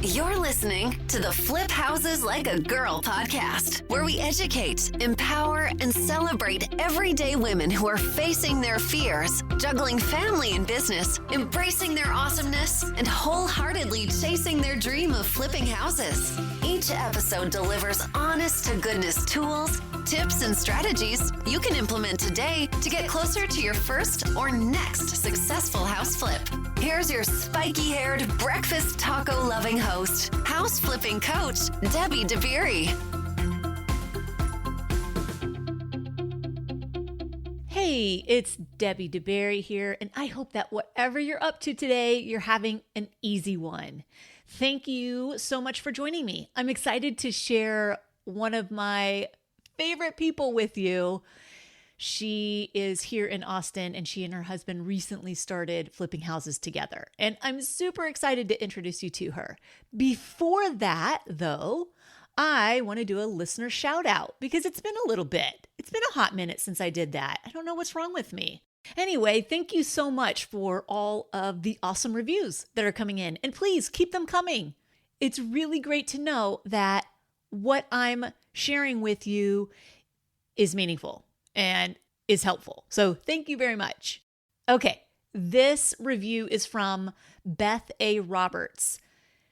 You're listening to the Flip Houses Like a Girl podcast, where we educate, empower, and celebrate everyday women who are facing their fears, juggling family and business, embracing their awesomeness, and wholeheartedly chasing their dream of flipping houses. Each episode delivers honest-to-goodness tools, tips, and strategies you can implement today to get closer to your first or next successful house flip. Here's your spiky-haired, breakfast taco-loving host, house flipping coach, Debbie DeBerry. Hey, it's Debbie DeBerry here, and I hope that whatever you're up to today, you're having an easy one. Thank you so much for joining me. I'm excited to share one of my favorite people with you. She is here in Austin, and she and her husband recently started flipping houses together. And I'm super excited to introduce you to her. Before that, though, I want to do a listener shout out because it's been a little bit. It's been a hot minute since I did that. I don't know what's wrong with me. Anyway, thank you so much for all of the awesome reviews that are coming in. And please keep them coming. It's really great to know that what I'm sharing with you is meaningful and is helpful. So thank you very much. Okay, this review is from Beth A. Roberts.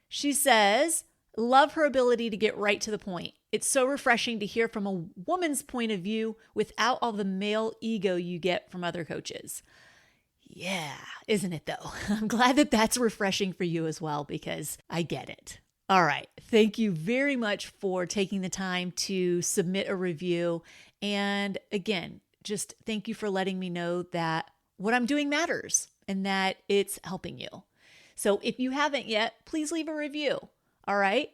She says, love her ability to get right to the point. It's so refreshing to hear from a woman's point of view without all the male ego you get from other coaches. Yeah, isn't it though? I'm glad that that's refreshing for you as well because I get it. All right. Thank you very much for taking the time to submit a review. And again, just thank you for letting me know that what I'm doing matters and that it's helping you. So if you haven't yet, please leave a review. All right.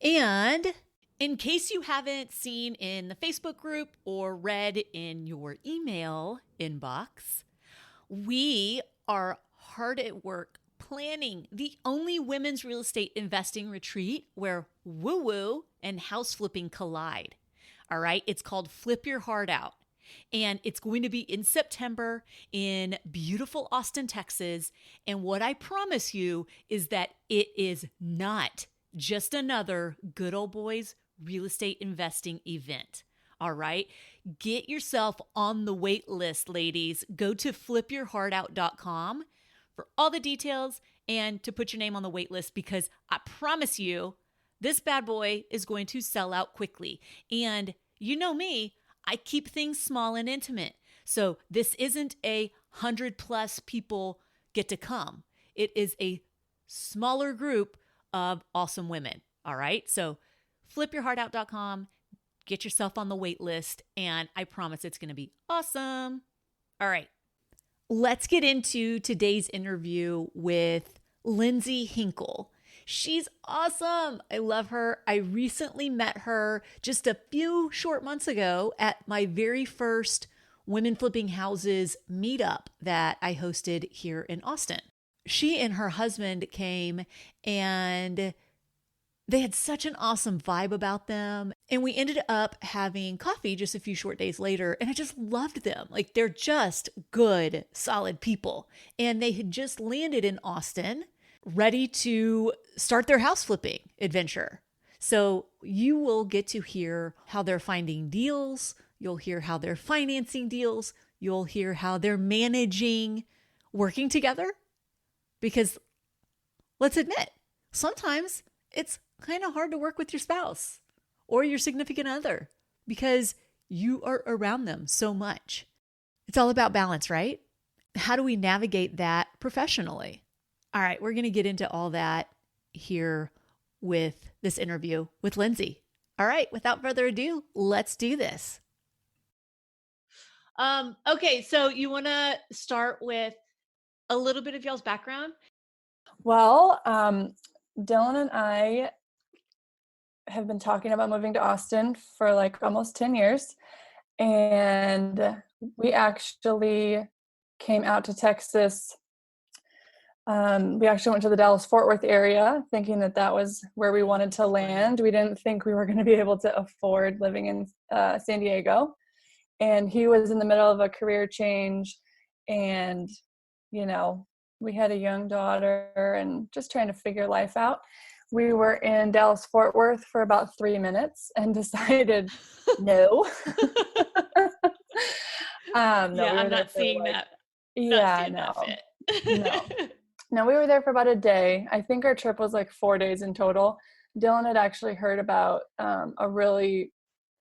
And in case you haven't seen in the Facebook group or read in your email inbox, we are hard at work planning the only women's real estate investing retreat where woo-woo and house flipping collide. All right. It's called Flip Your Heart Out. And it's going to be in September in beautiful Austin, Texas. And what I promise you is that it is not just another good old boys real estate investing event. All right. Get yourself on the wait list, ladies. Go to flipyourheartout.com for all the details and to put your name on the wait list because I promise you this bad boy is going to sell out quickly. And you know me, I keep things small and intimate. So this isn't 100+ people get to come. It is a smaller group of awesome women. All right. So flipyourheartout.com, get yourself on the wait list, and I promise it's going to be awesome. All right. Let's get into today's interview with Lindsay Hinkle. She's awesome. I love her. I recently met her just a few short months ago at my very first Women Flipping Houses meetup that I hosted here in Austin. She and her husband came and they had such an awesome vibe about them. And we ended up having coffee just a few short days later. And I just loved them. Like they're just good, solid people. And they had just landed in Austin, ready to start their house flipping adventure. So you will get to hear how they're finding deals. You'll hear how they're financing deals. You'll hear how they're managing working together. Because let's admit, sometimes it's kind of hard to work with your spouse or your significant other because you are around them so much. It's all about balance, right? How do we navigate that professionally? All right, we're going to get into all that here with this interview with Lindsay. All right, without further ado, let's do this. Okay, so you want to start with a little bit of y'all's background? Well, Dylan and I have been talking about moving to Austin for like almost 10 years. And we actually came out to Texas. We actually went to the Dallas-Fort Worth area thinking that that was where we wanted to land. We didn't think we were going to be able to afford living in San Diego. And he was in the middle of a career change. And, you know, we had a young daughter and just trying to figure life out. we were in Dallas Fort Worth for about 3 minutes and decided no. No, Yeah, we were I'm there not for seeing like, that. Not yeah, seeing that no, fit. no. No, we were there for about a day. I think our trip was like 4 days in total. Dylan had actually heard about a really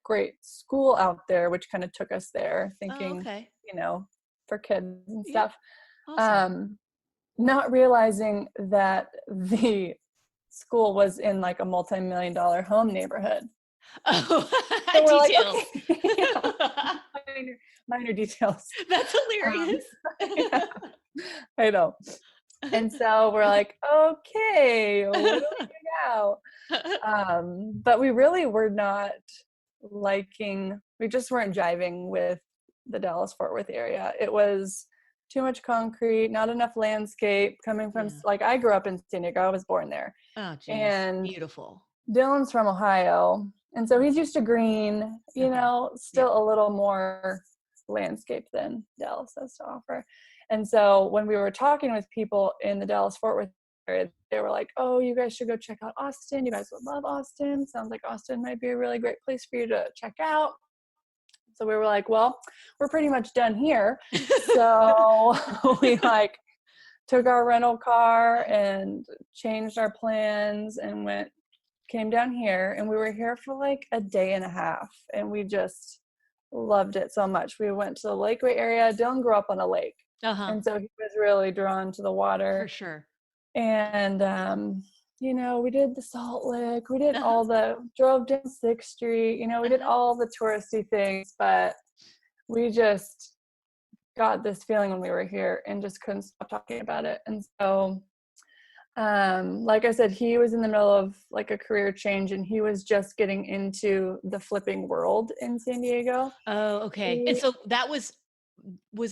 great school out there, which kind of took us there, Oh, thinking, okay. for kids and Yeah. stuff. Awesome. Not realizing that the school was in like a multi-million-dollar home neighborhood. Oh, So we're like, details. okay, yeah, minor details. That's Um, hilarious. yeah, I know. And so we're like, okay, what do we do now? But we really were not we just weren't jiving with the Dallas Fort Worth area. It was too much concrete, not enough landscape coming from, Yeah. like, I grew up in San Diego, I was born there. Oh, geez. And Beautiful. Dylan's from Ohio. And so he's used to green, Okay. still a little more landscape than Dallas has to offer. And so when we were talking with people in the Dallas Fort Worth area, they were like, oh, you guys should go check out Austin. You guys would love Austin. Sounds like Austin might be a really great place for you to check out. So we were like, well, we're pretty much done here. So we took our rental car and changed our plans and came down here, and we were here for like a day and a half, and we just loved it so much. We went to the Lakeway area. Dylan grew up on a lake, and so he was really drawn to the water. For sure. And we did the Salt Lick. We did drove down 6th Street. We did all the touristy things, but we just got this feeling when we were here and just couldn't stop talking about it. And so like I said, he was in the middle of like a career change, and he was just getting into the flipping world in San Diego. Oh, okay. And so that was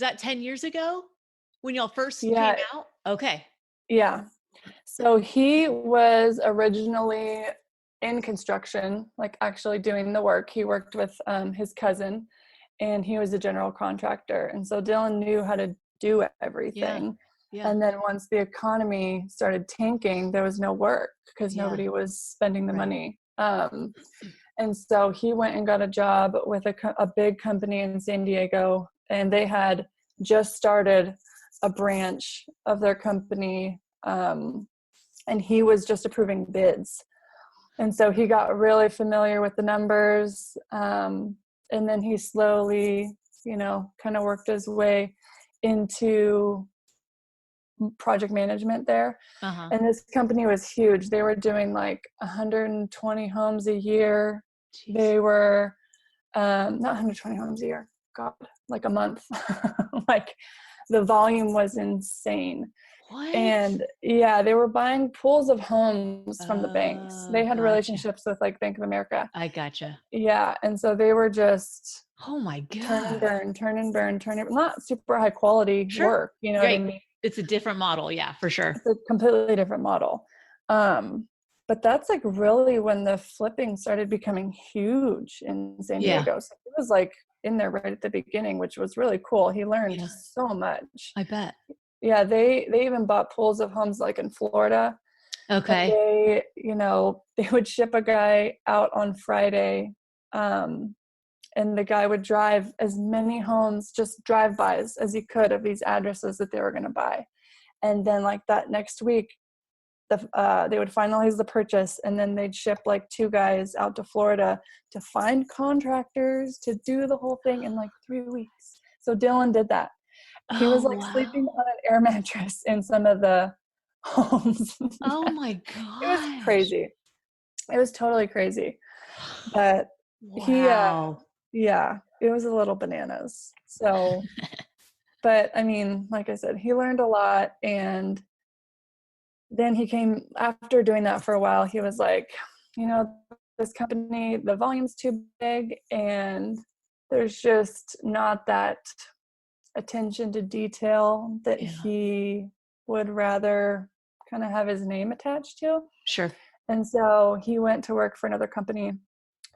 that 10 years ago when y'all first came out? Okay. Yeah. So he was originally in construction, like actually doing the work. He worked with his cousin, and he was a general contractor. And so Dylan knew how to do everything. Yeah. And then once the economy started tanking, there was no work because nobody was spending the money. And so he went and got a job with a big company in San Diego, and they had just started a branch of their company, and he was just approving bids. And so he got really familiar with the numbers, and then he slowly, kind of worked his way into project management there. And this company was huge. They were doing like 120 homes a year. Jeez. They were not 120 homes a year, God, like a month. Like the volume was insane. What? And they were buying pools of homes from the banks. They had relationships with like Bank of America. I gotcha. Yeah. And so they were just oh my God, turn and burn, not super high quality work. You know what I mean? It's a different model. Yeah, for sure. It's a completely different model. But that's like really when the flipping started becoming huge in San Diego. So it was like in there right at the beginning, which was really cool. He learned so much. I bet. Yeah, they even bought pools of homes like in Florida. Okay. They would ship a guy out on Friday, and the guy would drive as many homes, just drive-bys as he could of these addresses that they were going to buy. And then like that next week, they would finalize the purchase, and then they'd ship like 2 guys out to Florida to find contractors to do the whole thing in like 3 weeks. So Dylan did that. He was like sleeping on an air mattress in some of the homes. Oh my God. It was crazy. It was totally crazy. But it was a little bananas. So, but I mean, like I said, he learned a lot. And then he came, after doing that for a while, he was like, this company, the volume's too big, and there's just not that attention to detail that he would rather kind of have his name attached to. Sure. And so he went to work for another company,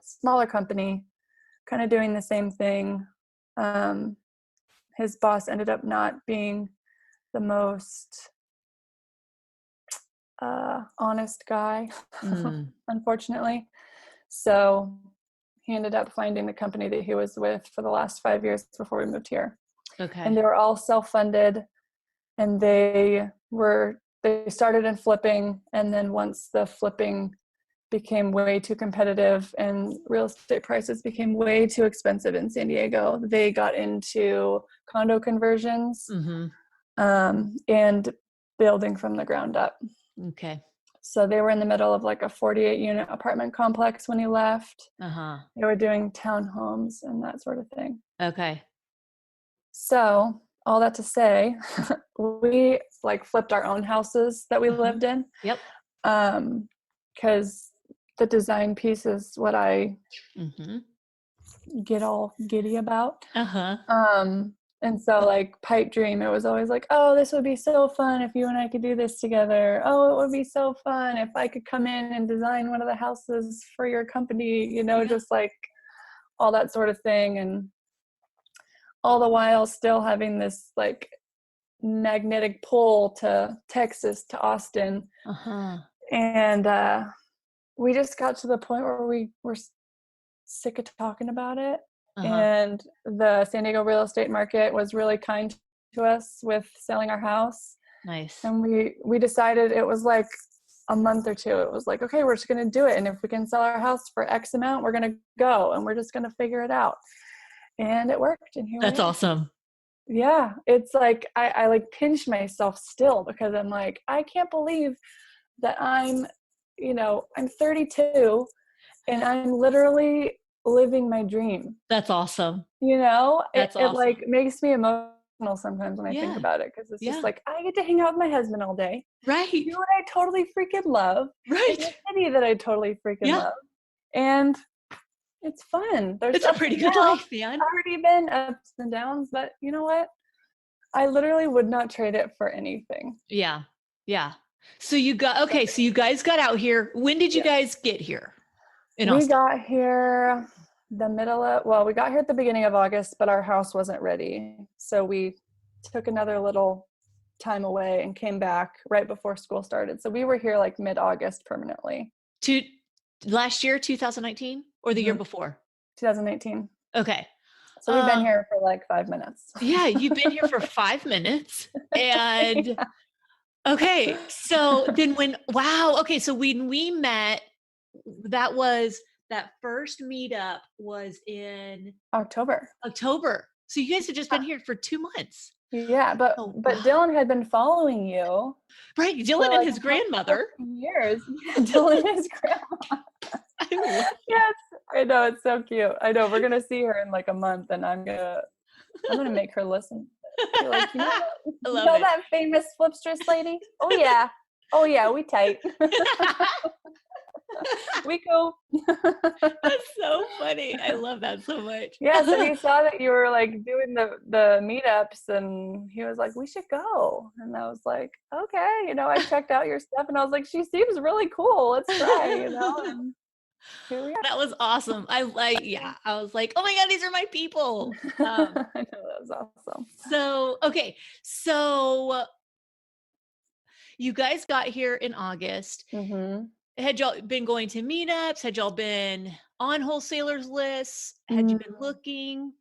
smaller company, kind of doing the same thing. His boss ended up not being the most honest guy, Mm. unfortunately. So he ended up finding the company that he was with for the last 5 years before we moved here. Okay. And they were all self-funded, and they started in flipping. And then once the flipping became way too competitive and real estate prices became way too expensive in San Diego, they got into condo conversions, and building from the ground up. Okay. So they were in the middle of like a 48 unit apartment complex when he left. They were doing townhomes and that sort of thing. Okay. So all that to say, we like flipped our own houses that we lived in. Yep. Because the design piece is what I get all giddy about. And so like pipe dream, it was always like, oh, this would be so fun if you and I could do this together. Oh, it would be so fun if I could come in and design one of the houses for your company, you know, just like all that sort of thing. And all the while still having this like magnetic pull to Texas, to Austin. And we just got to the point where we were sick of talking about it. And the San Diego real estate market was really kind to us with selling our house. Nice. And we decided, it was like a month or two, it was like, okay, we're just going to do it. And if we can sell our house for X amount, we're going to go, and we're just going to figure it out. And it worked. And here That's awesome. Yeah. It's like, I like pinch myself still, because I'm like, I can't believe that I'm 32 and I'm literally living my dream. That's awesome. You know, That's awesome. It like makes me emotional sometimes when I think about it, because it's just like, I get to hang out with my husband all day. Right. You know what I totally freaking love. Right. In a city that I totally freaking love. And it's fun. It's a pretty good life, man. I've already been ups and downs, but you know what? I literally would not trade it for anything. Yeah. Yeah. So you guys got out here. When did you guys get here in Austin? We got here we got here at the beginning of August, but our house wasn't ready. So we took another little time away and came back right before school started. So we were here like mid-August permanently. Last year, 2019, or the year before? 2018. Okay. So we've been here for like 5 minutes. Yeah, you've been here for 5 minutes. And okay, so then so when we met, that first meetup was in October. So you guys had just been here for 2 months. Yeah, but Dylan had been following you. Right, Dylan and his grandmother. Years. Dylan and his grandma. Yes, I know, it's so cute. I know, we're gonna see her in like a month, and I'm gonna make her listen. Be like, you know that famous Flipstress lady? Oh yeah, we tight. We go. That's so funny. I love that so much. Yeah, so he saw that you were like doing the meetups, and he was like, we should go. And I was like, okay, I checked out your stuff, and I was like, she seems really cool. Let's try, And here we are. That was awesome. I was like, oh my God, these are my people. I know, that was awesome. So you guys got here in August. Had y'all been going to meetups? Had y'all been on wholesalers lists? Had you been looking?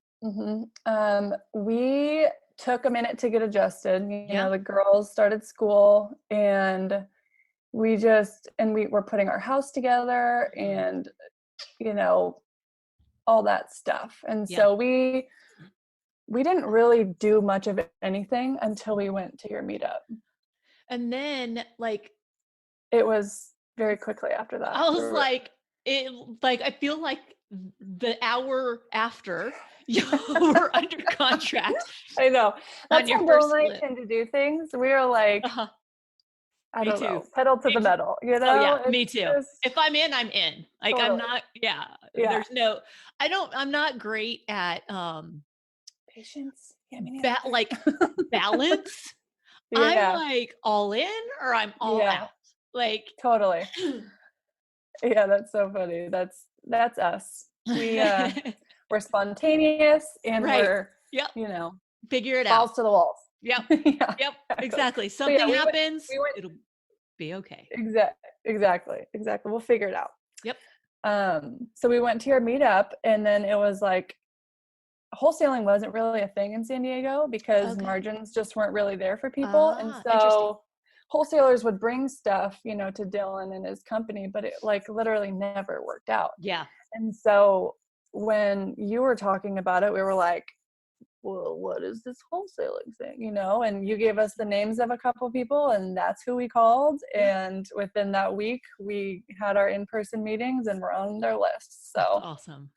We took a minute to get adjusted. The girls started school, and we were putting our house together, and all that stuff. And so we didn't really do much of anything until we went to your meetup. And then it was very quickly after that. I was I feel like the hour after you were under contract. I know. That's how Bill and I tend to do things. We are like, I don't know, pedal to the metal, Oh yeah, me too. If I'm in, I'm in. Like totally. I'm not, there's no, I'm not great at patience. Balance. I'm like all in or I'm all out. Like totally. Yeah, that's so funny. That's us. We're spontaneous, and we're figure it out. Balls to the walls. Yep. Yep. Exactly. Something happens. It'll be okay. Exactly. We'll figure it out. Yep. So we went to your meetup, and then it was like, wholesaling wasn't really a thing in San Diego because margins just weren't really there for people. And so wholesalers would bring stuff, to Dylan and his company, but it like literally never worked out. Yeah. And so when you were talking about it, we were like, well, what is this wholesaling thing? And you gave us the names of a couple of people, and that's who we called. And within that week, we had our in-person meetings and we're on their list. So that's awesome.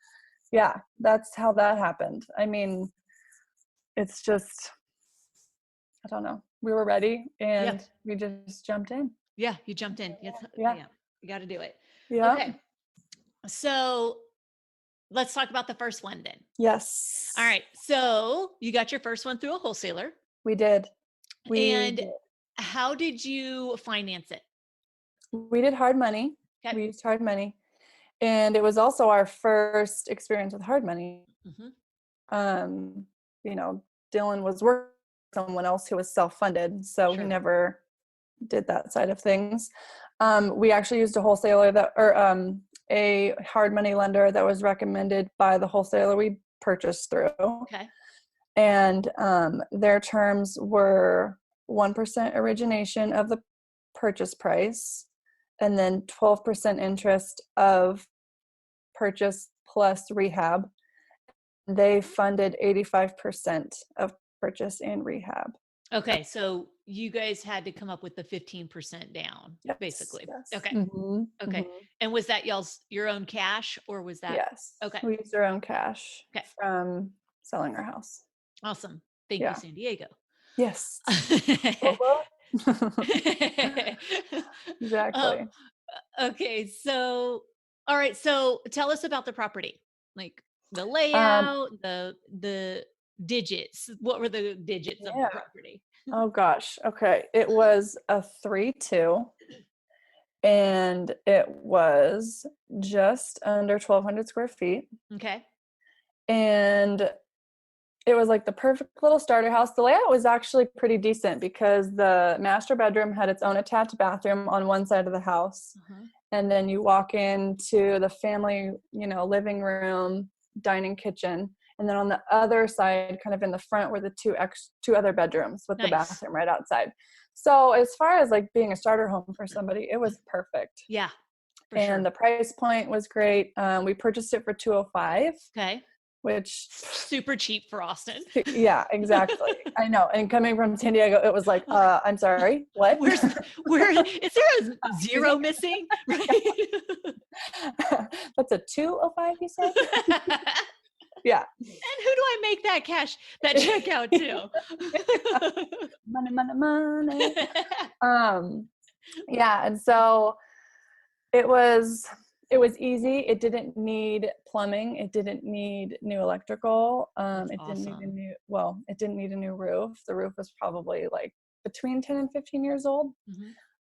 Yeah, that's how that happened. I mean, it's just, I don't know. We were ready and we just jumped in. Yeah, you jumped in. Yeah. You got to do it. Yeah. Okay. So let's talk about the first one then. Yes. All right. So you got your first one through a wholesaler. We did. How did you finance it? We did hard money. Okay. We used hard money. And it was also our first experience with hard money. Mm-hmm. Dylan was working with someone else who was self-funded, so he never did that side of things. We actually used a wholesaler a hard money lender that was recommended by the wholesaler we purchased through. Okay. And their terms were 1% origination of the purchase price, and then 12% interest of purchase plus rehab. They funded 85% of purchase and rehab. Okay, so you guys had to come up with the 15% down, basically. Yes. Okay. Mm-hmm. Okay. Mm-hmm. And was that your own cash, or was that? Yes. Okay. We used our own cash from selling our house. Awesome. Thank you, San Diego. Yes. Exactly. Okay. So, all right. So tell us about the property, like the layout, the digits. What were the digits of the property? Oh gosh. Okay. It was a 3-2, and it was just under 1,200 square feet. Okay. And it was like the perfect little starter house. The layout was actually pretty decent because the master bedroom had its own attached bathroom on one side of the house. And then you walk into the family, living room, dining, kitchen. And then on the other side, kind of in the front, were the two other bedrooms with the bathroom right outside. So as far as like being a starter home for somebody, it was perfect. Yeah. And the price point was great. We purchased it for $205. Okay. Which super cheap for Austin. Yeah, exactly. I know. And coming from San Diego, it was like, I'm sorry, what? Where is there a zero missing? Right. That's a 205, you said? Yeah. And who do I make that check out to? Money. Yeah. And so it was easy. It didn't need plumbing. It didn't need new electrical. It didn't need a new roof. The roof was probably like between 10 and 15 years old.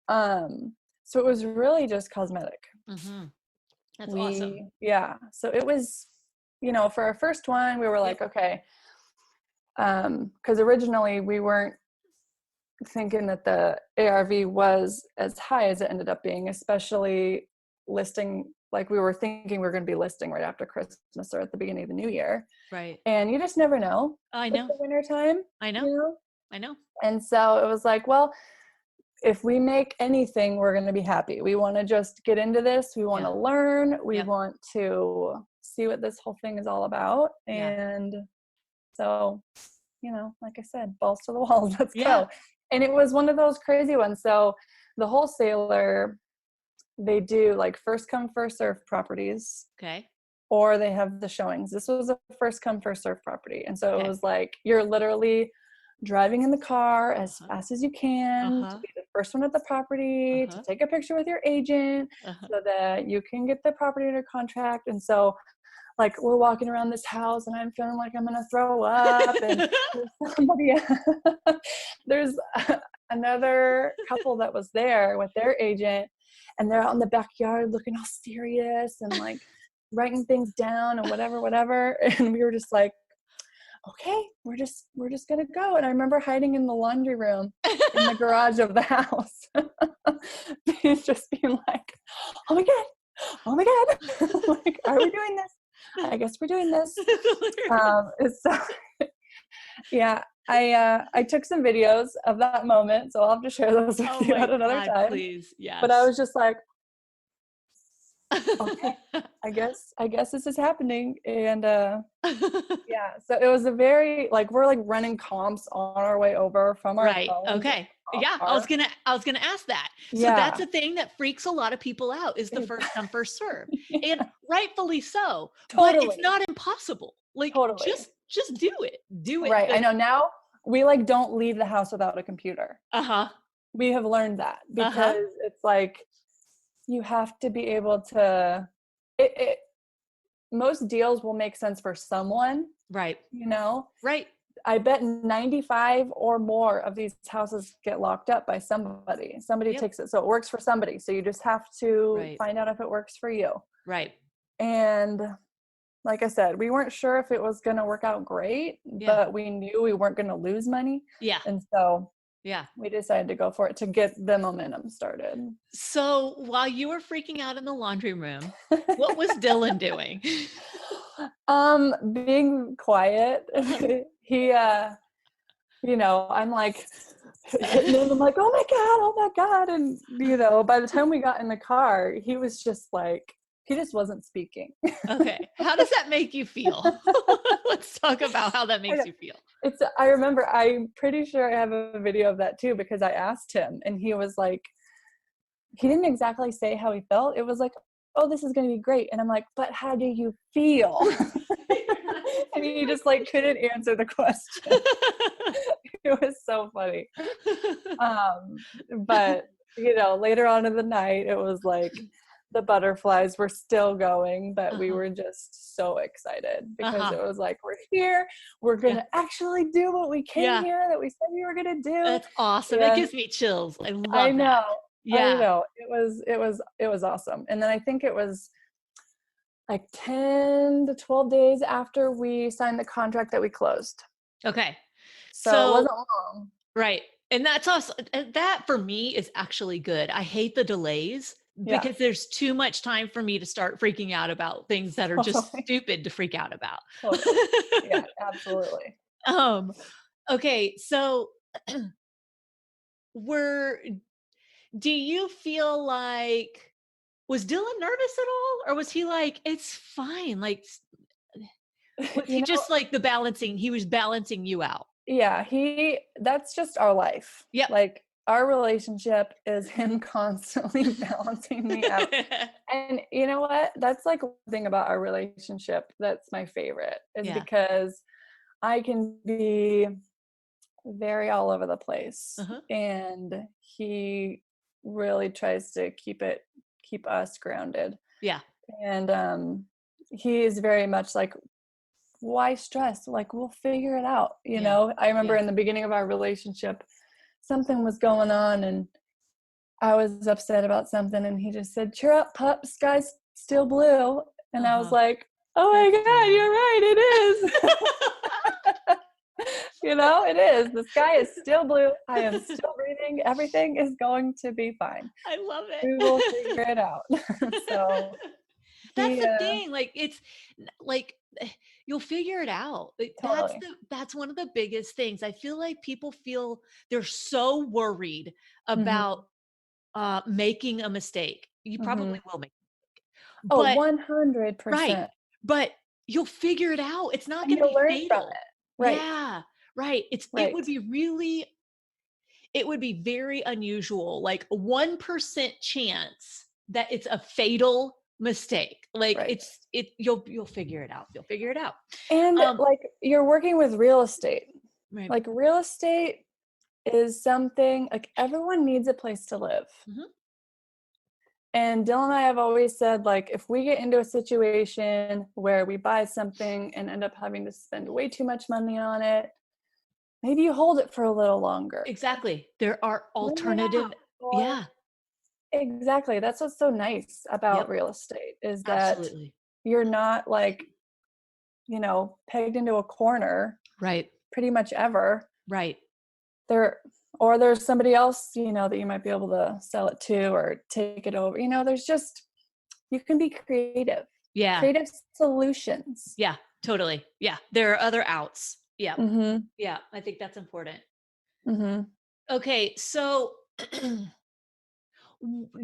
So it was really just cosmetic. That's awesome. Yeah. So it was, for our first one, we were like, okay. Because originally we weren't thinking that the ARV was as high as it ended up being, especially listing, like we were thinking we were going to be listing right after Christmas or at the beginning of the new year. Right. And you just never know. I know. The winter time. I know. I know. And so it was like, well, if we make anything, we're going to be happy. We want to just get into this. We want to learn. We want to see what this whole thing is all about. And so, like I said, balls to the walls, let's go. And it was one of those crazy ones. So the wholesaler, they do like first come, first serve properties. Okay. Or they have the showings. This was a first come, first serve property. And so it was like, you're literally driving in the car as fast as you can to be the first one at the property, to take a picture with your agent so that you can get the property under contract. And so like we're walking around this house and I'm feeling like I'm going to throw up, and there's another couple that was there with their agent, and they're out in the backyard looking all serious and like writing things down and whatever. And we were just like, okay, we're just gonna go. And I remember hiding in the laundry room in the garage of the house. Just being like, oh my God, oh my God. Like, are we doing this? I guess we're doing this. So yeah, I took some videos of that moment, so I'll have to share those with you at another time. Please. Yes. But I was just like, okay, I guess this is happening. And yeah, so it was a very, like, we're like running comps on our way over from our Right. phones. Okay. Yeah. I was gonna ask that. So Yeah. that's a thing that freaks a lot of people out, is the first come, first serve. And rightfully so. But Totally. it's not impossible. Like, Totally. just do it. Do it. Right. I know now we like don't leave the house without a computer. We have learned that, because it's like you have to be able to most deals will make sense for someone. Right. You know? Right. I bet 95 or more of these houses get locked up by somebody. Somebody takes it. So it works for somebody. So you just have to find out if it works for you. Right. And like I said, we weren't sure if it was going to work out great, but we knew we weren't going to lose money. Yeah. And so yeah, we decided to go for it to get the momentum started. So while you were freaking out in the laundry room, what was Dylan doing? Being quiet. He, you know, I'm like hitting him. I'm like, oh my God. And, you know, by the time we got in the car, he was just like, he just wasn't speaking. Okay. How does that make you feel? Let's talk about how that makes you feel. I remember, I'm pretty sure I have a video of that too, because I asked him and he was like, he didn't exactly say how he felt. It was like, oh, this is going to be great. And I'm like, but how do you feel? And he just like couldn't answer the question. It was so funny. But you know, later on in the night, it was like the butterflies were still going, but we were just so excited, because it was like, we're here, we're going to actually do what we came here that we said we were going to do. That's awesome. It gives me chills. I love I know. that. Yeah. I know. It was awesome. And then I think it was like 10 to 12 days after we signed the contract that we closed. Okay. So it wasn't long. Right. And that's also, that for me is actually good. I hate the delays, because there's too much time for me to start freaking out about things that are just stupid to freak out about. Yeah, absolutely. Okay. So do you feel like, was Dylan nervous at all? Or was he like, it's fine? Like, was he just like he was balancing you out? Yeah, that's just our life. Yeah. Like, our relationship is him constantly balancing me out. And you know what? That's like one thing about our relationship that's my favorite, is because I can be very all over the place. And he really tries to keep us grounded. Yeah. And he is very much like, why stress? Like, we'll figure it out. You know, I remember in the beginning of our relationship, something was going on and I was upset about something, and he just said, cheer up, pup, sky's still blue. And I was like, oh my God, you're right, it is. You know, it is. The sky is still blue. I am still breathing. Everything is going to be fine. I love it. We will figure it out. So that's the thing. Like, it's like, you'll figure it out. Totally. That's one of the biggest things. I feel like people feel they're so worried about making a mistake. You probably will make a mistake. 100%. Right. But you'll figure it out. It's not going to be fatal. Right. Yeah. Right. It would be very unusual, like 1% chance that it's a fatal mistake. Like, you'll figure it out. You'll figure it out. And like, you're working with real estate. Right. Like, real estate is something, like, everyone needs a place to live. And Dylan and I have always said, like, if we get into a situation where we buy something and end up having to spend way too much money on it, maybe you hold it for a little longer. Exactly. There are alternative. Yeah. Exactly. That's what's so nice about real estate, is that you're not like pegged into a corner Right. pretty much ever. Right. Or there's somebody else, that you might be able to sell it to or take it over. There's just, you can be creative. Yeah. Creative solutions. Yeah, totally. Yeah. There are other outs. Yeah. Mm-hmm. Yeah. I think that's important. Mm-hmm. Okay. So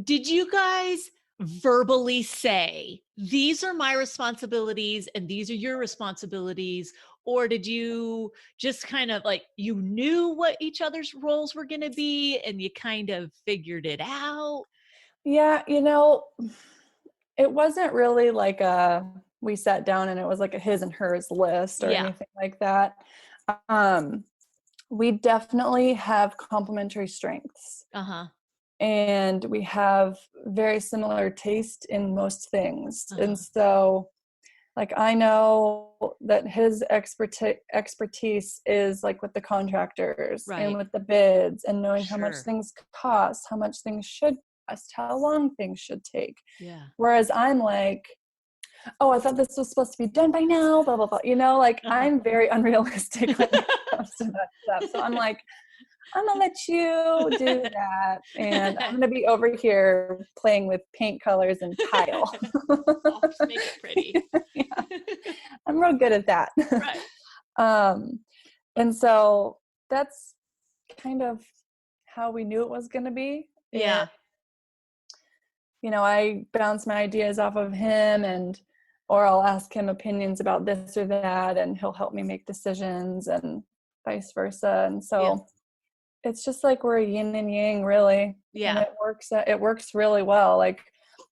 did you guys verbally say, these are my responsibilities and these are your responsibilities? Or did you just kind of like, you knew what each other's roles were going to be and you kind of figured it out? Yeah, it wasn't really like we sat down and it was like a his and hers list or Yeah. anything like that. We definitely have complementary strengths. Uh-huh. And we have very similar taste in most things. Uh-huh. And so like I know that his expertise is like with the contractors Right. and with the bids and knowing how much Sure. things cost, how much things should cost, how long things should take. Yeah. Whereas I'm like, oh, I thought this was supposed to be done by now, blah, blah, blah. Like I'm very unrealistic when it comes to that stuff. So I'm like, I'm gonna let you do that, and I'm gonna be over here playing with paint colors and tile. I'll just make it pretty. Yeah. I'm real good at that. Right. And so that's kind of how we knew it was gonna be. Yeah. And, I bounce my ideas off of him or I'll ask him opinions about this or that, and he'll help me make decisions and vice versa. And so it's just like we're a yin and yang, really. Yeah. And it works really well. Like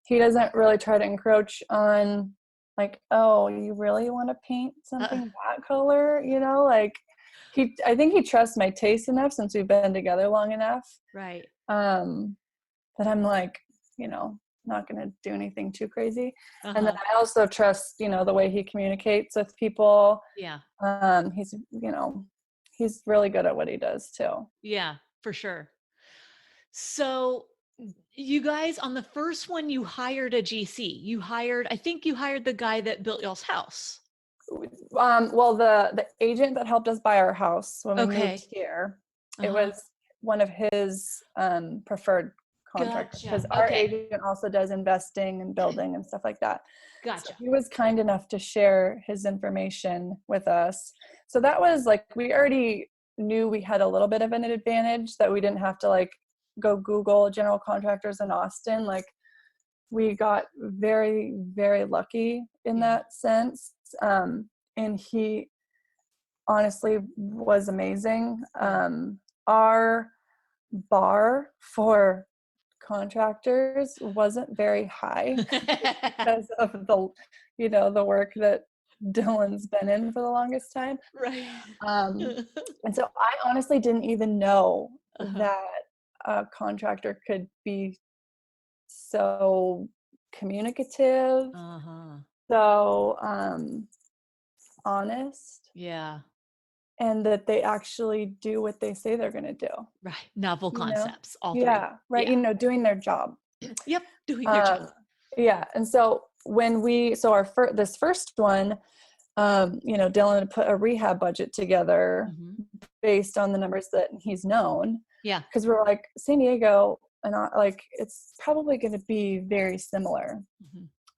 he doesn't really try to encroach on like, oh, you really want to paint something that color? Like I think he trusts my taste enough since we've been together long enough. Right. That I'm like, not going to do anything too crazy. And then I also trust, the way he communicates with people. Yeah. He's really good at what he does too. Yeah, for sure. So you guys, on the first one, you hired a GC. I think you hired the guy that built y'all's house. Well, the agent that helped us buy our house when we moved here, it was one of his preferred contractors, because our agent also does investing and building and stuff like that. Gotcha. So he was kind enough to share his information with us. So that was like, we already knew we had a little bit of an advantage, that we didn't have to like go Google general contractors in Austin. Like we got very, very lucky in that sense. And he honestly was amazing. Our bar for contractors wasn't very high because of the work that Dylan's been in for the longest time. Right. And so I honestly didn't even know that a contractor could be so communicative, so honest. Yeah. And that they actually do what they say they're going to do. Right. Novel concepts. All three. Yeah. Right. Yeah. Doing their job. Yep. Doing their job. Yeah. And so this first one, Dylan had put a rehab budget together based on the numbers that he's known. Yeah. Because we're like, San Diego, and it's probably going to be very similar.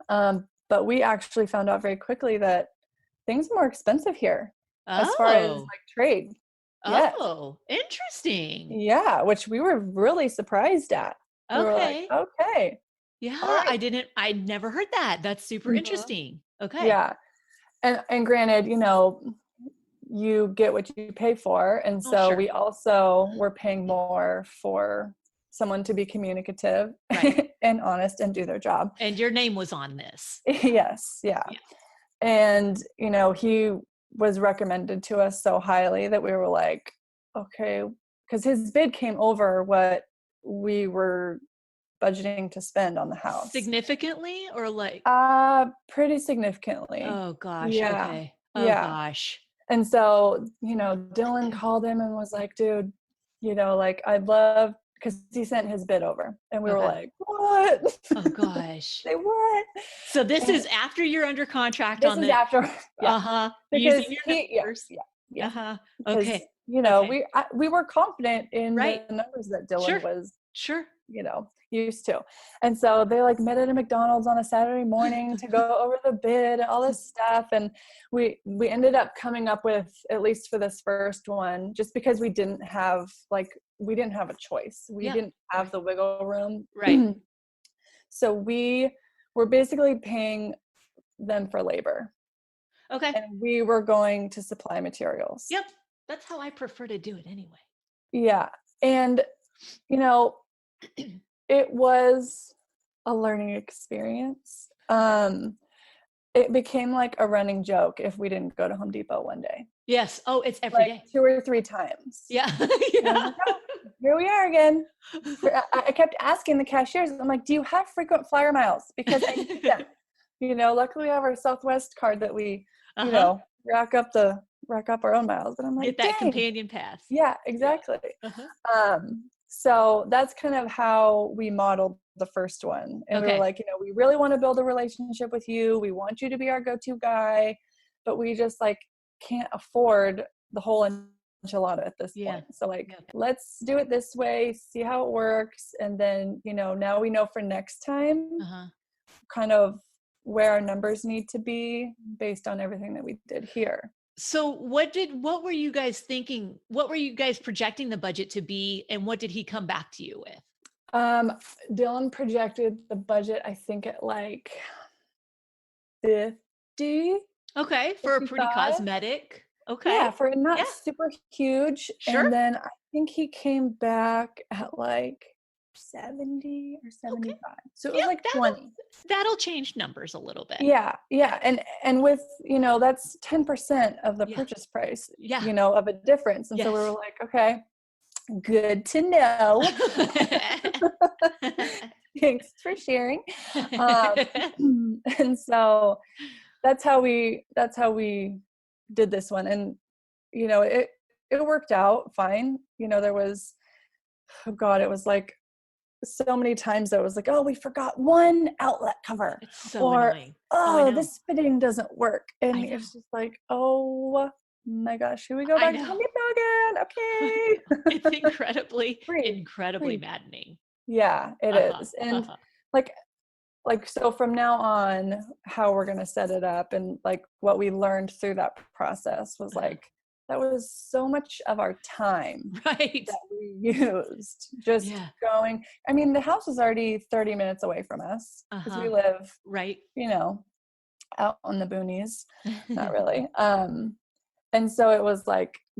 But we actually found out very quickly that things are more expensive here. As far as like trade. Oh, interesting. Yeah, which we were really surprised at. We were like, okay. Yeah, right. I'd never heard that. That's super interesting. Okay. Yeah. And granted, you get what you pay for. And so we also were paying more for someone to be communicative and honest and do their job. And your name was on this. Yes. Yeah. And, he was recommended to us so highly that we were like, okay, because his bid came over what we were budgeting to spend on the house. Significantly or like? Pretty significantly. Oh gosh. Yeah. Okay. Oh gosh. And so, Dylan called him and was like, dude, I'd love, because he sent his bid over and we were like, what? Oh gosh. Say what? So this is after you're under contract This on is the, after, using because your numbers. because, Okay. we were confident in Right. the numbers that Dylan was, Sure. used to. And so they like met at a McDonald's on a Saturday morning to go over the bid and all this stuff. And we ended up coming up with, at least for this first one, just because we didn't have a choice. We didn't have the wiggle room. Right. So we were basically paying them for labor. Okay. And we were going to supply materials. Yep. That's how I prefer to do it anyway. Yeah. And, it was a learning experience. It became like a running joke if we didn't go to Home Depot one day. Yes. Oh, it's every day. 2 or 3 times. Yeah. Like, oh, here we are again. I kept asking the cashiers, I'm like, do you have frequent flyer miles? Because I need them. Luckily we have our Southwest card that we, rack up our own miles. But I'm like, get that companion pass. Yeah, exactly. So that's kind of how we modeled the first one. And we were like, we really want to build a relationship with you. We want you to be our go-to guy, but we just can't afford the whole enchilada at this point. So let's do it this way, see how it works. And then, now we know for next time kind of where our numbers need to be based on everything that we did here. So what were you guys thinking? What were you guys projecting the budget to be? And what did he come back to you with? Dylan projected the budget, I think at 50. Okay. For 55. A pretty cosmetic. Okay. Yeah. For not super huge. Sure. And then I think he came back at 70 or 75. Okay. So it was 20. That'll change numbers a little bit. Yeah. Yeah. And with, that's 10% of the purchase price, of a difference. And so we were like, okay, good to know. Thanks for sharing. And so that's how we did this one. And, it worked out fine. There was, it was so many times that was oh, we forgot one outlet cover, it's so annoying. This fitting doesn't work. And it's just oh my gosh, here we go back to Home Depot again. Okay. It's incredibly maddening. Yeah, it is. And so from now on, how we're going to set it up and what we learned through that process was that was so much of our time that we used just going. I mean, the house was already 30 minutes away from us because we live out on the boonies, not really. And so it was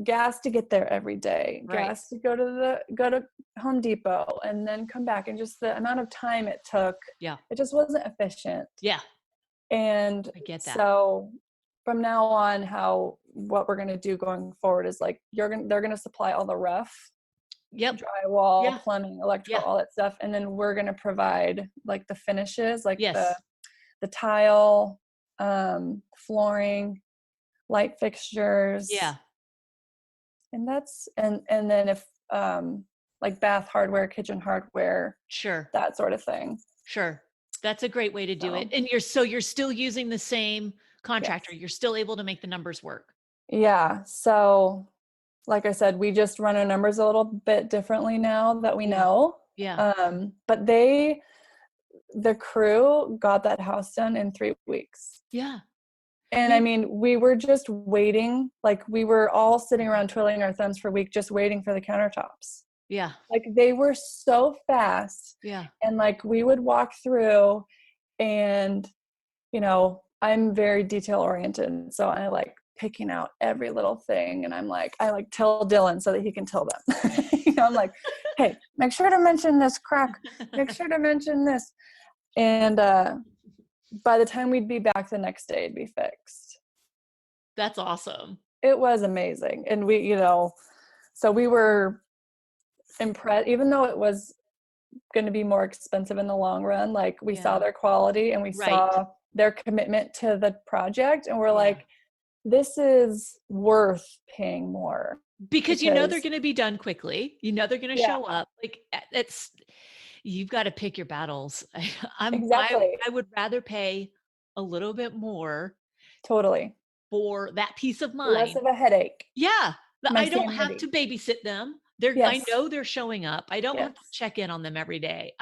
gas to get there every day, gas to go to Home Depot and then come back, and just the amount of time it took. Yeah. It just wasn't efficient. Yeah. And I get that. So from now on, what we're going to do going forward is they're going to supply all the rough, drywall, plumbing, electrical, all that stuff. And then we're going to provide the finishes, the tile, flooring, light fixtures. Yeah. And that's, and then if, bath hardware, kitchen hardware, sure, that sort of thing. Sure. That's a great way to do it. And you're still using the same contractor. Yes. You're still able to make the numbers work. Yeah. So like I said, we just run our numbers a little bit differently now that we know. Yeah. But the crew got that house done in 3 weeks. Yeah. And I mean, we were just waiting, we were all sitting around twiddling our thumbs for a week, just waiting for the countertops. Yeah. They were so fast. Yeah. And we would walk through and, I'm very detail oriented. So I picking out every little thing. And I tell Dylan so that he can tell them. I'm hey, make sure to mention this crack. Make sure to mention this. And by the time we'd be back the next day, it'd be fixed. That's awesome. It was amazing. And we, so we were impressed, even though it was going to be more expensive in the long run. We saw their quality and we saw their commitment to the project, and we're this is worth paying more because they're going to be done quickly. They're going to show up. You've got to pick your battles. Exactly. I would rather pay a little bit more Totally. for that peace of Less mind. of a headache. Yeah. My I don't have to sanity. babysit them. I Yes. know they're showing up. I don't have to Yes. check in on them every day.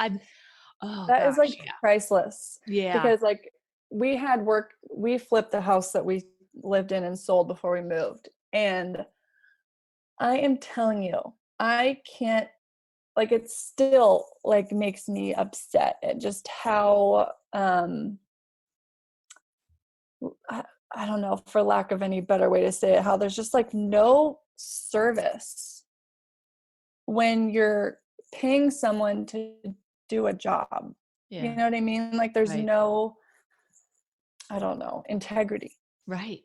Oh That is like gosh, yeah. priceless Yeah. because like we flipped the house that we lived in and sold before we moved. And I am telling you, I can't like it still like makes me upset at just how I, I don't know, for lack of any better way to say it, how there's just like no service when you're paying someone to do a job. You Yeah. know what I mean? Like there's Right. no, I don't know, integrity. Right.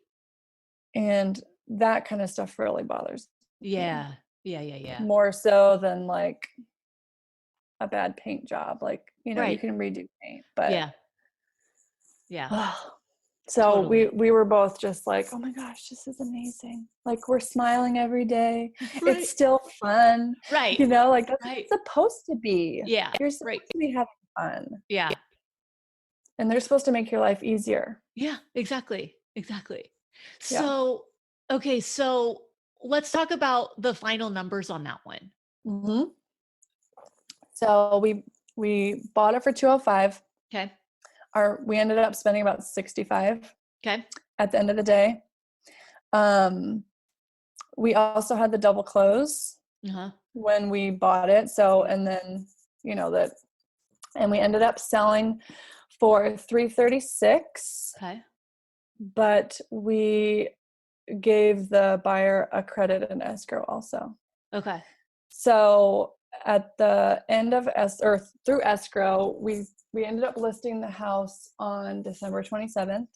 And that kind of stuff really bothers me Yeah. Yeah. Yeah. Yeah. more so than like a bad paint job. Like, you Right. can redo paint, but Yeah. Yeah. so we Totally. we were both just like, oh my gosh, this is amazing. Like we're smiling every day. It's Right. still fun. Right. Like that's what Right. it's supposed to be. Yeah. You're Right. supposed to be having fun. Yeah. And they're supposed to make your life easier. Yeah. Exactly. Exactly. Yeah. So, okay. So let's talk about the final numbers on that one. Hmm. So we bought it for 205. Okay. We ended up spending about 65 Okay. at the end of the day. We also had the double close Uh-huh. when we bought it. So, and then, and we ended up selling for 336, Okay. but we gave the buyer a credit and escrow also. Okay. So at the end of through escrow, we ended up listing the house on December 27th.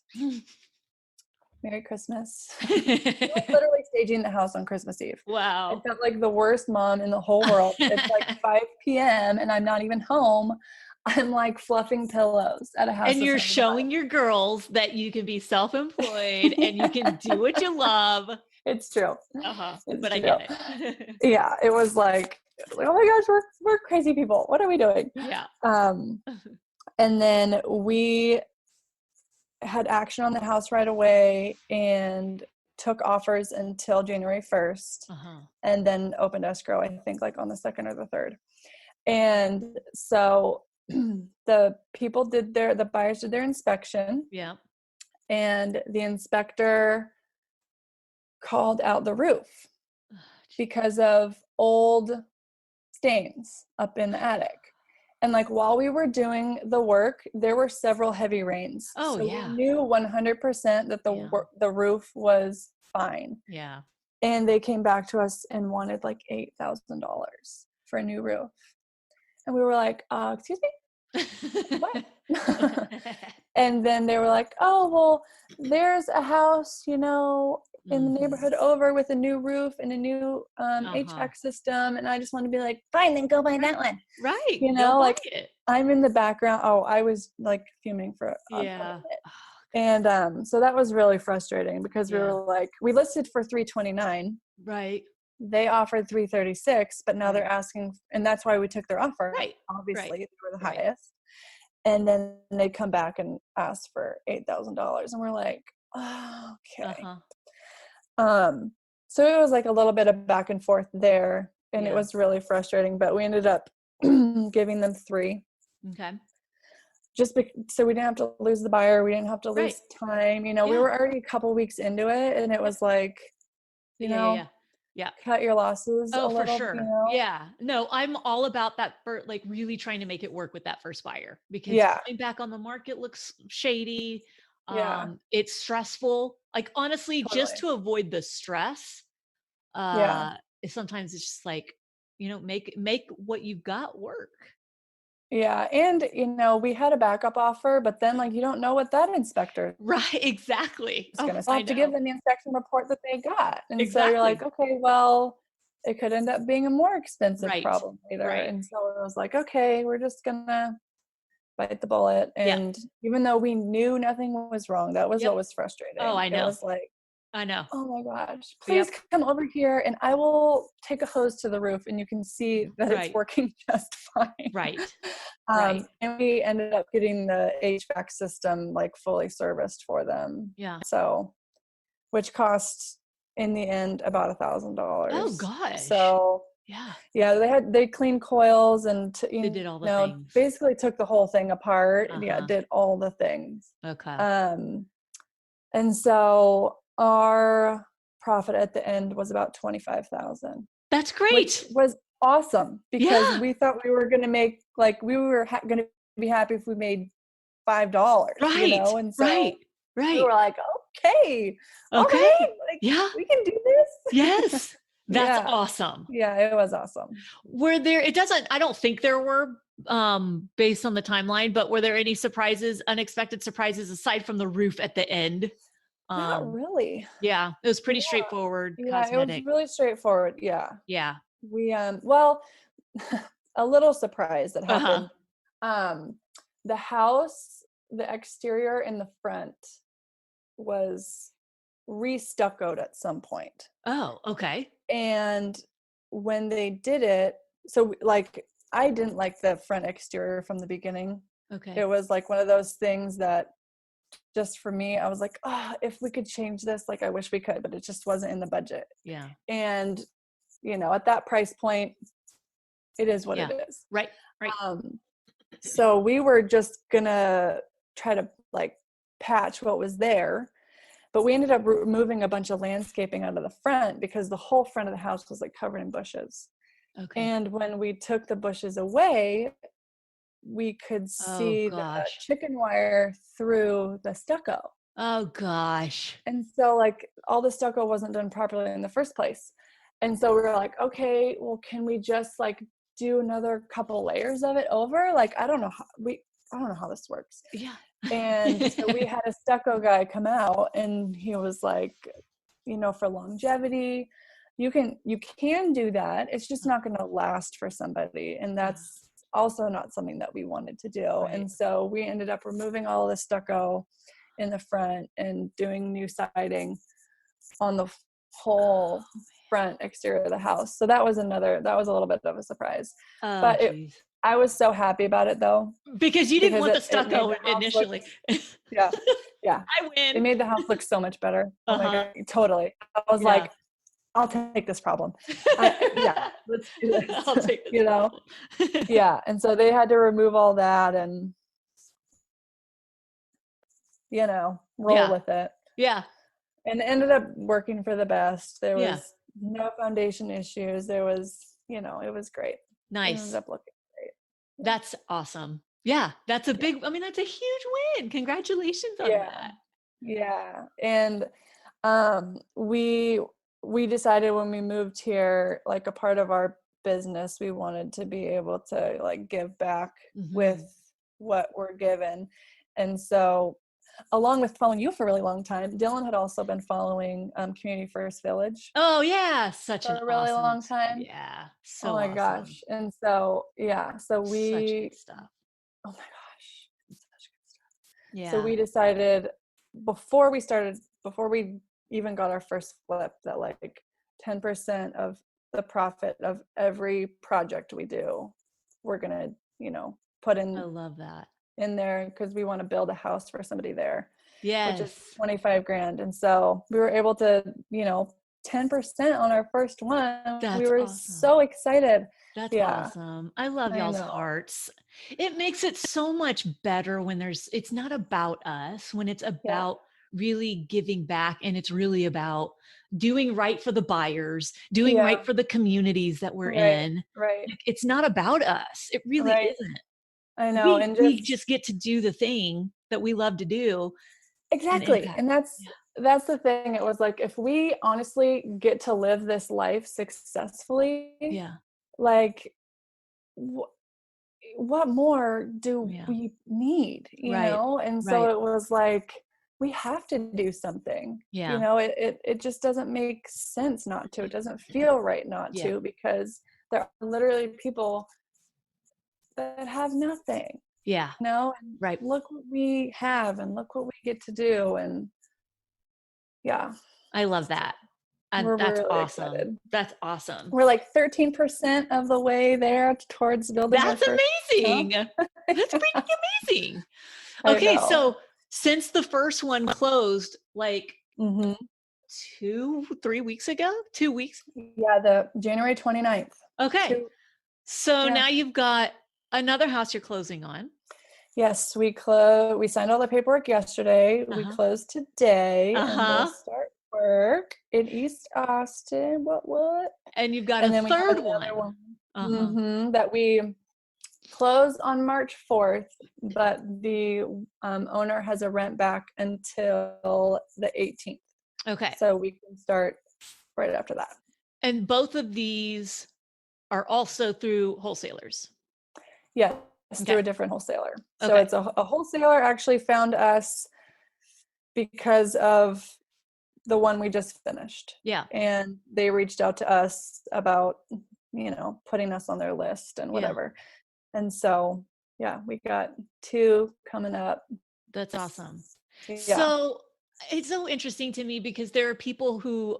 Merry Christmas. We were literally staging the house on Christmas Eve. I Wow. felt like the worst mom in the whole world. It's like 5 p.m. and I'm not even home. I'm like fluffing pillows at a house. And you're showing your girls that you can be self-employed and you can do what you love. It's true. Uh-huh. It's But I true. get it. Yeah, it was like, oh my gosh, we're crazy people. What are we doing? Yeah. And then we had action on the house right away and took offers until January 1st, Uh-huh. and then opened escrow, I think like on the 2nd or the 3rd. And so the buyers did their inspection, Yeah. and the inspector called out the roof because of old stains up in the attic. And like while we were doing the work, there were several heavy rains. Oh, so yeah. we knew 100% that the roof was fine. Yeah. And they came back to us and wanted like $8,000 for a new roof. And we were like, excuse me? What? And then they were like, oh, well, there's a house, in the neighborhood over with a new roof and a new HVAC system. And I just want to be like, fine, then go buy that one. Right. Go Like buy it. I'm in the background. Oh, I was like fuming for a minute. And so that was really frustrating because we were like, we listed for 329. Right. They offered 336, but now they're asking, and that's why we took their offer. Right. Obviously, they were the highest. And then they come back and ask for $8,000, and we're like, oh, okay. So it was like a little bit of back and forth there, and it was really frustrating. But we ended up giving them 3. Okay. So we didn't have to lose the buyer. We didn't have to lose time. We were already a couple weeks into it, and it was like, Yeah. cut your losses. Oh, a little, for sure. Yeah. No, I'm all about that for like really trying to make it work with that first buyer because going back on the market looks shady. It's stressful. Like honestly, just to avoid the stress, sometimes it's just like, make what you've got work. Yeah. And, we had a backup offer, but then like, you don't know what that inspector Right. Exactly. is going to have to give them the inspection report that they got. And so you're like, Exactly. okay, well, it could end up being a more expensive problem later. Right. And so it was like, okay, we're just going to bite the bullet. And even though we knew nothing was wrong, that was what was frustrating. Oh, I know. It was like, I know. oh my gosh, please come over here and I will take a hose to the roof and you can see that it's working just fine. Right. Right. And we ended up getting the HVAC system like fully serviced for them. Yeah. So, which cost in the end about $1,000. Oh gosh. So yeah, they cleaned coils and they did all the things. basically took the whole thing apart. Did all the things. Okay. And so our profit at the end was about $25,000. That's great. Which was awesome because we thought we were going to make we were going to be happy if we made $5. Right. And so right. we were like, okay, all right, we can do this. Yes. That's awesome. Yeah, it was awesome. I don't think there were, based on the timeline, but were there any unexpected surprises aside from the roof at the end? Not really. Yeah, it was pretty straightforward. Yeah, cosmetic. It was really straightforward. Yeah. Yeah. We, well, a little surprise that happened. The house, the exterior in the front was re-stuccoed at some point. Oh, okay. And when they did it, so I didn't like the front exterior from the beginning. Okay. It was like one of those things that just for me, I was like, oh, if we could change this, I wish we could, but it just wasn't in the budget. Yeah. And, at that price point, it is what it is. Right. Right. So we were just gonna try to patch what was there, but we ended up removing a bunch of landscaping out of the front because the whole front of the house was covered in bushes. Okay. And when we took the bushes away, we could see the chicken wire through the stucco. Oh gosh. And so all the stucco wasn't done properly in the first place. And so we were like, okay, well, can we just do another couple layers of it over? I don't know how this works. Yeah. And so we had a stucco guy come out and he was like, for longevity, you can do that. It's just not going to last for somebody. And that's also not something that we wanted to do. Right. And so we ended up removing all the stucco in the front and doing new siding on the whole front exterior of the house. So that was a little bit of a surprise. But I was so happy about it though. Because you didn't want the stucco initially. Yeah. I win. It made the house look so much better. Oh my God, totally. I was like, I'll take this problem. Let's do this. I'll take this Yeah. And so they had to remove all that and, roll with it. Yeah. And it ended up working for the best. There was no foundation issues. There was, it was great. Nice. It ended up looking great. That's awesome. Yeah. That's that's a huge win. Congratulations on that. Yeah. And we decided when we moved here, a part of our business, we wanted to be able to give back with what we're given. And so along with following you for a really long time, Dylan had also been following Community First Village. Oh yeah. Such a really long time. Yeah. So oh my gosh. And so, so we, such good stuff. Oh my gosh. Such good stuff. Yeah. So we decided before we even got our first flip that 10% of the profit of every project we do, we're going to, put in. I love that. In there because we want to build a house for somebody there. Yes. Which is $25,000. And so we were able to, 10% on our first one. We were awesome. So excited. That's awesome. I love y'all's hearts. It makes it so much better when it's not about us, when it's about really giving back, and it's really about doing right for the buyers, doing right for the communities that we're in. Right. It's not about us. It really isn't. I know. We just get to do the thing that we love to do. Exactly. And that's the thing. It was if we honestly get to live this life successfully, what more do we need, you know? And so it was we have to do something, it just doesn't make sense not to. It doesn't feel right not to, because there are literally people that have nothing. Yeah. And look what we have and look what we get to do. And I love that. And We're that's really awesome. excited. That's awesome. We're like 13% of the way there towards building our That's first amazing. house. That's freaking amazing. I Okay, know. so since the first one closed like hmm 3 weeks ago, 2 weeks. Yeah, the January 29th. Okay. So Yeah. now you've got another house you're closing on. Yes, we signed all the paperwork yesterday. We Uh-huh. closed today, and we'll Uh-huh. start work in East Austin. What? And you've got And a then we have third another one. one Uh-huh. that we close on March 4th, but the owner has a rent back until the 18th. Okay. So we can start right after that. And both of these are also through wholesalers. Yes, through Okay. a different wholesaler. So Okay. it's a wholesaler actually found us because of the one we just finished. Yeah. And they reached out to us about, putting us on their list and whatever. And so, yeah, we got 2 coming up. That's awesome. Yeah. So it's so interesting to me because there are people who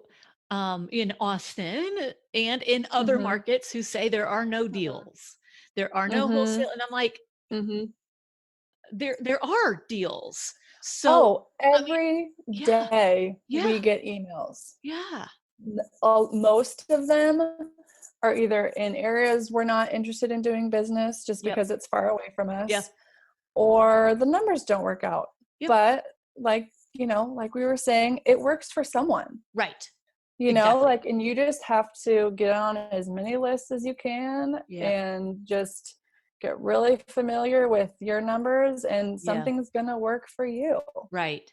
in Austin and in other markets who say there are no deals. There are no wholesale. And I'm like, there are deals. So every day we get emails. Yeah. Most of them are either in areas we're not interested in doing business just because it's far away from us, or the numbers don't work out. But like we were saying, it works for someone. Right. Exactly. And you just have to get on as many lists as you can and just get really familiar with your numbers, and something's going to work for you. Right.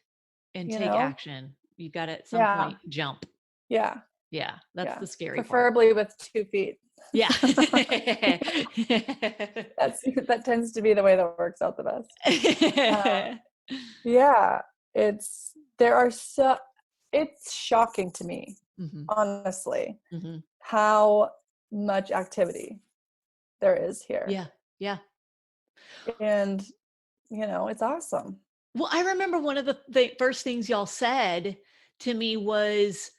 And take action. You got to at some point jump. Yeah. Yeah. That's the scary Preferably with 2 feet. Yeah. That tends to be the way that works out the best. It's shocking to me, honestly, how much activity there is here. Yeah. And, it's awesome. Well, I remember one of the first things y'all said to me was,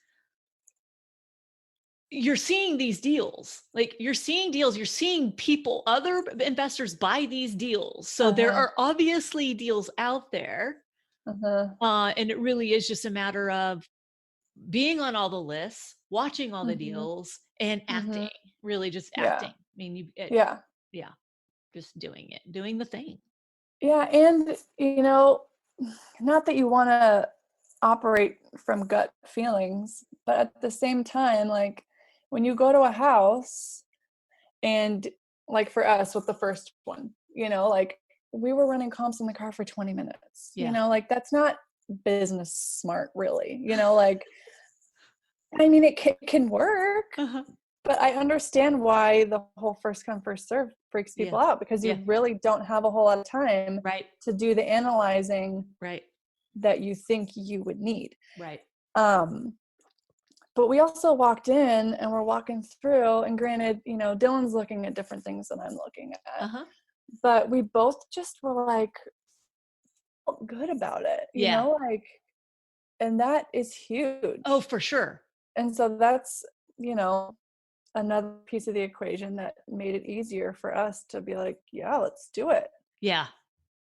you're seeing these deals, you're seeing people, other investors buy these deals. So there are obviously deals out there. And it really is just a matter of being on all the lists, watching all the deals, and acting, really just acting. I mean, just doing the thing. Yeah. And, not that you want to operate from gut feelings, but at the same time, when you go to a house, and for us with the first one, we were running comps in the car for 20 minutes. That's not business smart, really. I mean, it can work, but I understand why the whole first come first serve freaks people out, because you really don't have a whole lot of time to do the analyzing that you think you would need. But we also walked in, and we're walking through, and granted, Dylan's looking at different things than I'm looking at, but we both just were felt good about it, and that is huge. Oh, for sure. And so that's, another piece of the equation that made it easier for us to be yeah, let's do it. Yeah.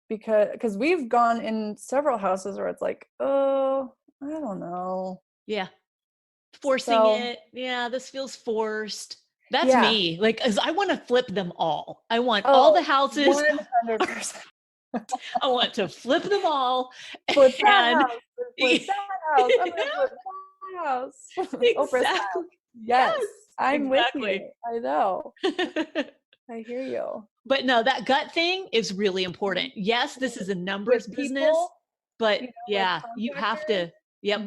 Because we've gone in several houses where it's oh, I don't know. Yeah. Forcing it. Yeah, this feels forced. That's me. 'Cause I want to flip them all. I want all the houses. 100%. I want to flip them all. Flip that house. Flip that house. I'm gonna flip that house. Exactly. Yes. I'm with you. I know. I hear you. But no, that gut thing is really important. Yes, this is a numbers business, but you have to. Yep.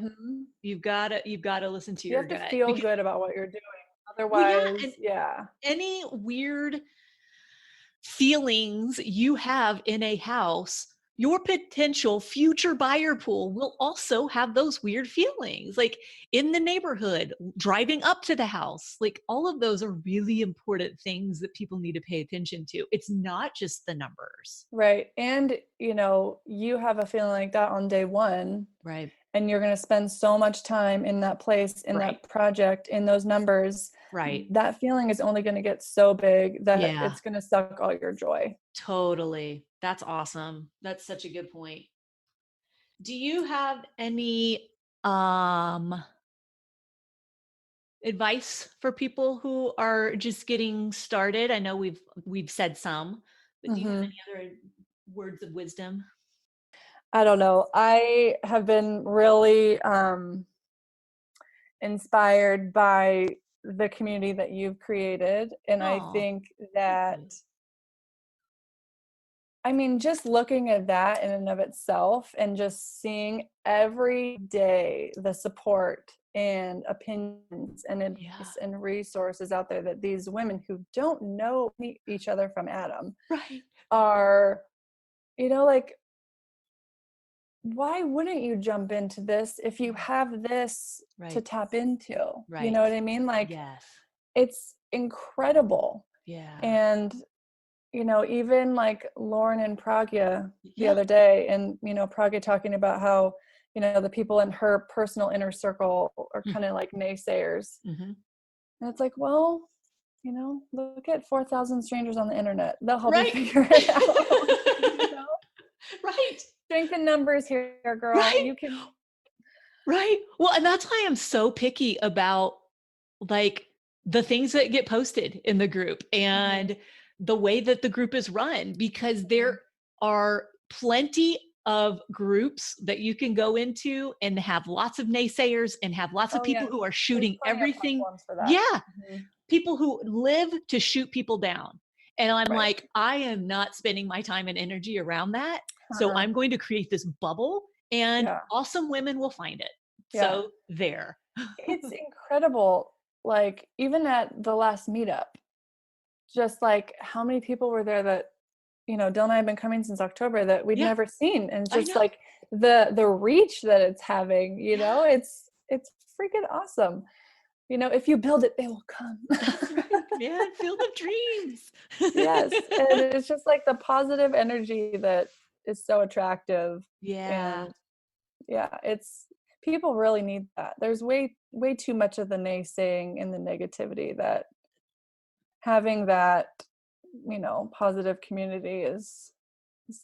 You've got to listen to your gut. You have to feel good about what you're doing. Otherwise, any weird feelings you have in a house, your potential future buyer pool will also have those weird feelings, in the neighborhood, driving up to the house. All of those are really important things that people need to pay attention to. It's not just the numbers. Right. And, you have a feeling like that on day one. Right. and you're going to spend so much time in that place, in Right. that project, in those numbers, Right. that feeling is only going to get so big that Yeah. it's going to suck all your joy. Totally. That's awesome. That's such a good point. Do you have any advice for people who are just getting started? I know we've said some, but do you have Mhm. any other words of wisdom? I don't know. I have been really inspired by the community that you've created. And I Oh, think thank that, you. I mean, just looking at that in and of itself and just seeing every day the support and opinions and Yeah. advice and resources out there that these women who don't know each other from Adam Right. are, like, why wouldn't you jump into this if you have this to Right. tap into? You Right. know what I mean? Like, Yes. it's incredible. Yeah. And, even like Lauren and Pragya the Yeah. other day, and, Pragya talking about how, the people in her personal inner circle are kind of like naysayers. Mm-hmm. And it's like, well, look at 4,000 strangers on the internet. They'll help you Right. figure it out. Right. Strength in numbers here, girl. Right. You can. Right. Well, and that's why I'm so picky about like the things that get posted in the group and the way that the group is run, because there are plenty of groups that you can go into and have lots of naysayers and have lots of Oh, people yes. who are There's shooting plenty of everything. platforms for that. Yeah. Mhm. People who live to shoot people down. And I'm Right. like, I am not spending my time and energy around that. So Uh-uh. I'm going to create this bubble and Yeah. awesome women will find it. Yeah. So there. It's incredible. Like, even at the last meetup, just like how many people were there that, Dylan and I have been coming since October that we'd Yeah, never seen. And I just know. like the reach that it's having, Yeah. it's freaking awesome. If you build it, they will come. That's right, man. Field of dreams. Yes. And it's just like the positive energy that is so attractive. Yeah. And yeah, it's people really need that. There's way too much of the naysaying and the negativity that having that, positive community is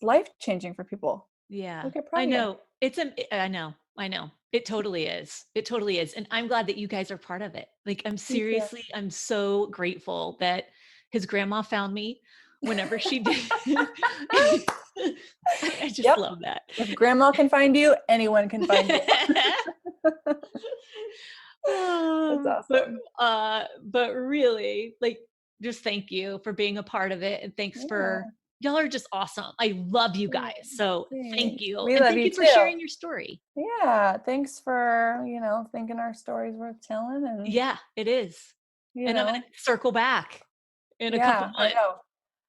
life changing for people. Yeah. Look at I Pragya. know. I know. I know. It totally is. It totally is. And I'm glad that you guys are part of it. Like, Me too. I'm so grateful that his grandma found me whenever she did. I just Yep. love that. If grandma can find you, anyone can find you. That's awesome. But really, like, just thank you for being a part of it, and thanks Yeah. for y'all are just awesome. I love you guys. So thank Thanks. you. We And love thank you you for too. sharing your story. Yeah. Thanks for, thinking our story's worth telling, and, Yeah, it is. you And I'm gonna know, circle back in a couple yeah, I months. know.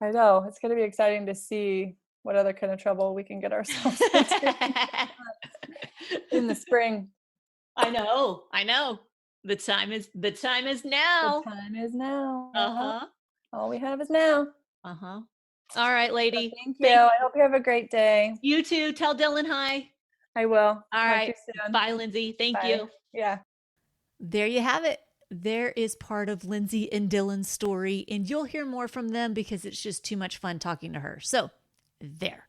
I know. It's going to be exciting to see what other kind of trouble we can get ourselves into in the spring. I know. I know. The time is The now. time is now. Yep. Uh-huh. All we have is now. Uh-huh. All right, So lady. thank you. Thank I you. hope you have a great day. You too. Tell Dylan hi. I will. All Talk to right. you soon. Bye, Lindsay. Thank Bye. you. Yeah. There you have it. There is part of Lindsay and Dylan's story, and you'll hear more from them because it's just too much fun talking to her. So, there.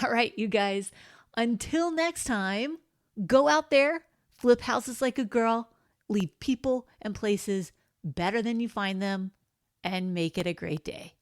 All right, you guys. Until next time, go out there, flip houses like a girl, leave people and places better than you find them, and make it a great day.